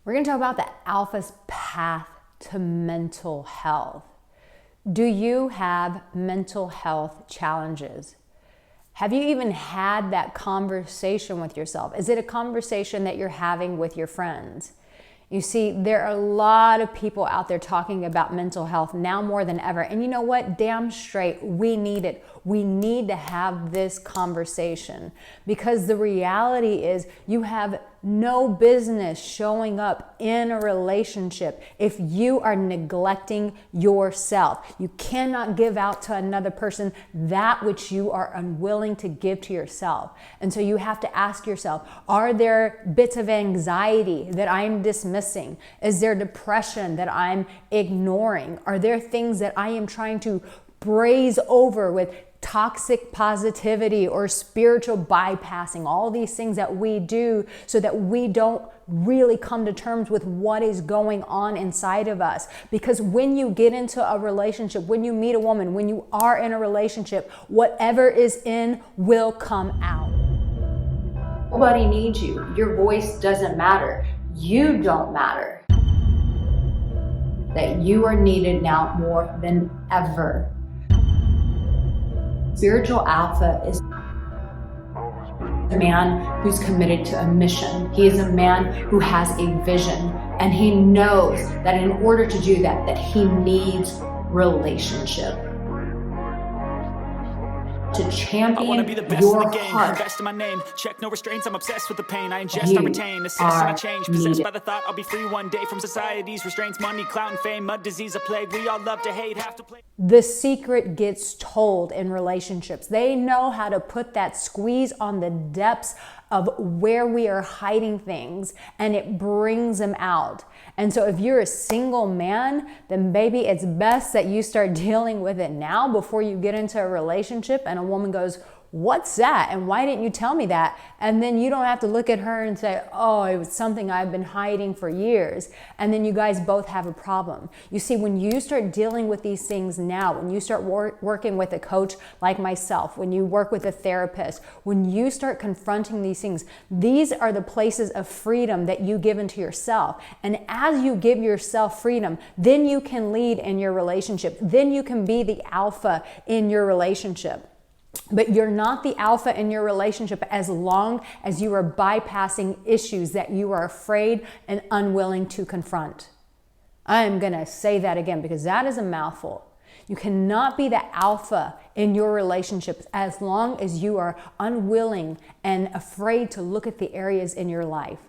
We're going to talk about the alpha's path to mental health. Do you have mental health challenges? Have you even had that conversation with yourself? Is it a conversation that you're having with your friends? You see, there are a lot of people out there talking about mental health now more than ever. And you know what? Damn straight, we need it. We need to have this conversation, because the reality is you have no business showing up in a relationship if you are neglecting yourself. You cannot give out to another person that which you are unwilling to give to yourself. And so you have to ask yourself, are there bits of anxiety that I'm dismissing? Is there depression that I'm ignoring? Are there things that I am trying to braze over with toxic positivity or spiritual bypassing, all these things that we do so that we don't really come to terms with what is going on inside of us? Because when you get into a relationship, when you meet a woman, when you are in a relationship, whatever is in will come out. Nobody needs you. Your voice doesn't matter. You don't matter. That you are needed now more than ever. Spiritual alpha is a man who's committed to a mission. He is a man who has a vision, and he knows that in order to do that, that he needs relationship. To champion I wanna be the best your in the game, heart. best in my name. Check no restraints, I'm obsessed with the pain. I ingest, I retain, assess and I change. Possessed by the thought I'll be free one day from society's restraints. Money, clout and fame, mud, disease, a plague. We all love to hate, have to play. The secret gets told in relationships. They know how to put that squeeze on the depths of where we are hiding things, and it brings them out. And so if you're a single man, then baby, it's best that you start dealing with it now before you get into a relationship and a woman goes, "What's that? And why didn't you tell me that?" And then you don't have to look at her and say, "Oh, it was something I've been hiding for years." And then you guys both have a problem. You see, when you start dealing with these things now, when you start working with a coach like myself, when you work with a therapist, when you start confronting these things, these are the places of freedom that you give into yourself. And as you give yourself freedom, then you can lead in your relationship. Then you can be the alpha in your relationship. But you're not the alpha in your relationship as long as you are bypassing issues that you are afraid and unwilling to confront. I am going to say that again because that is a mouthful. You cannot be the alpha in your relationships as long as you are unwilling and afraid to look at the areas in your life.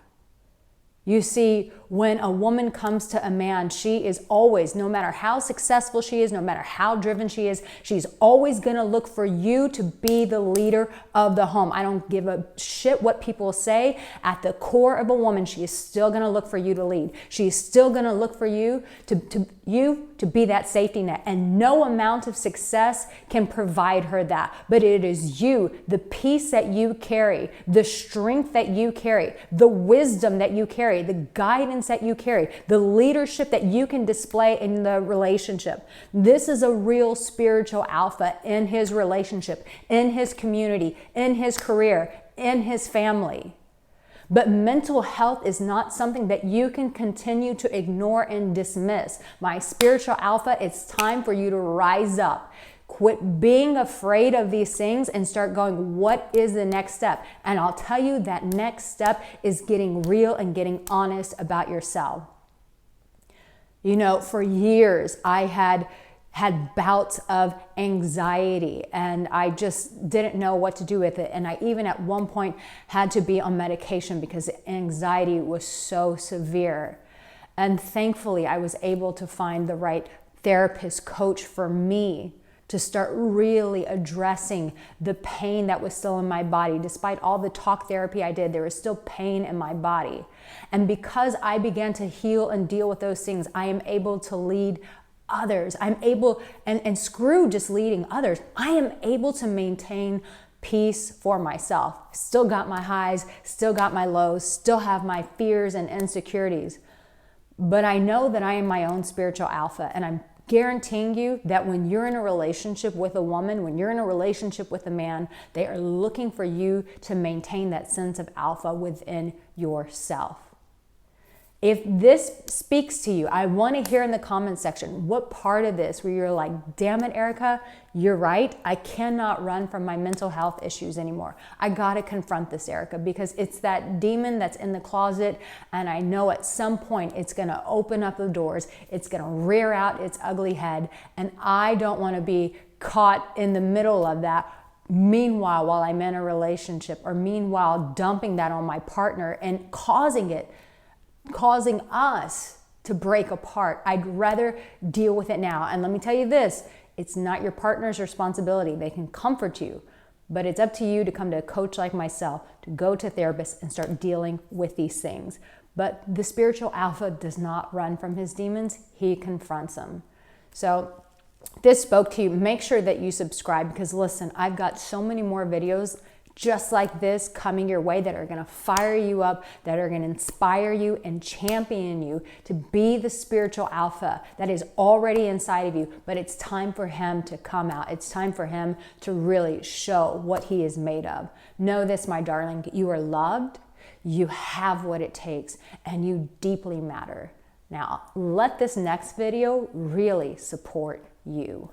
You see, when a woman comes to a man, she is always, no matter how successful she is, no matter how driven she is, she's always going to look for you to be the leader of the home. I don't give a shit what people say. At the core of a woman, she is still going to look for you to lead. She is still going to look for you to be that safety net. And no amount of success can provide her that. But it is you, the peace that you carry, the strength that you carry, the wisdom that you carry, the guidance that you carry, the leadership that you can display in the relationship. This is a real spiritual alpha in his relationship, in his community, in his career, in his family. But mental health is not something that you can continue to ignore and dismiss. My spiritual alpha, it's time for you to rise up. Quit being afraid of these things and start going, what is the next step? And I'll tell you that next step is getting real and getting honest about yourself. You know, for years I had bouts of anxiety and I just didn't know what to do with it. And I even at one point had to be on medication because the anxiety was so severe. And thankfully I was able to find the right therapist coach for me to start really addressing the pain that was still in my body. Despite all the talk therapy I did, there was still pain in my body. And because I began to heal and deal with those things, I am able to lead others. I'm able, and screw just leading others, I am able to maintain peace for myself. Still got my highs, still got my lows, still have my fears and insecurities. But I know that I am my own spiritual alpha, and I'm guaranteeing you that when you're in a relationship with a woman, when you're in a relationship with a man, they are looking for you to maintain that sense of alpha within yourself. If this speaks to you, I want to hear in the comment section what part of this where you're like, damn it, Arica, you're right. I cannot run from my mental health issues anymore. I got to confront this, Arica, because it's that demon that's in the closet. And I know at some point it's going to open up the doors. It's going to rear out its ugly head. And I don't want to be caught in the middle of that. Meanwhile, while I'm in a relationship, or meanwhile dumping that on my partner and causing us to break apart. I'd rather deal with it now. And let me tell you this, it's not your partner's responsibility. They can comfort you, but it's up to you to come to a coach like myself, to go to therapists and start dealing with these things. But the spiritual alpha does not run from his demons. He confronts them. So this spoke to you. Make sure that you subscribe, because listen, I've got so many more videos just like this coming your way that are going to fire you up, that are going to inspire you and champion you to be the spiritual alpha that is already inside of you. But it's time for him to come out. It's time for him to really show what he is made of. Know this, my darling, you are loved, you have what it takes, and you deeply matter. Now, let this next video really support you.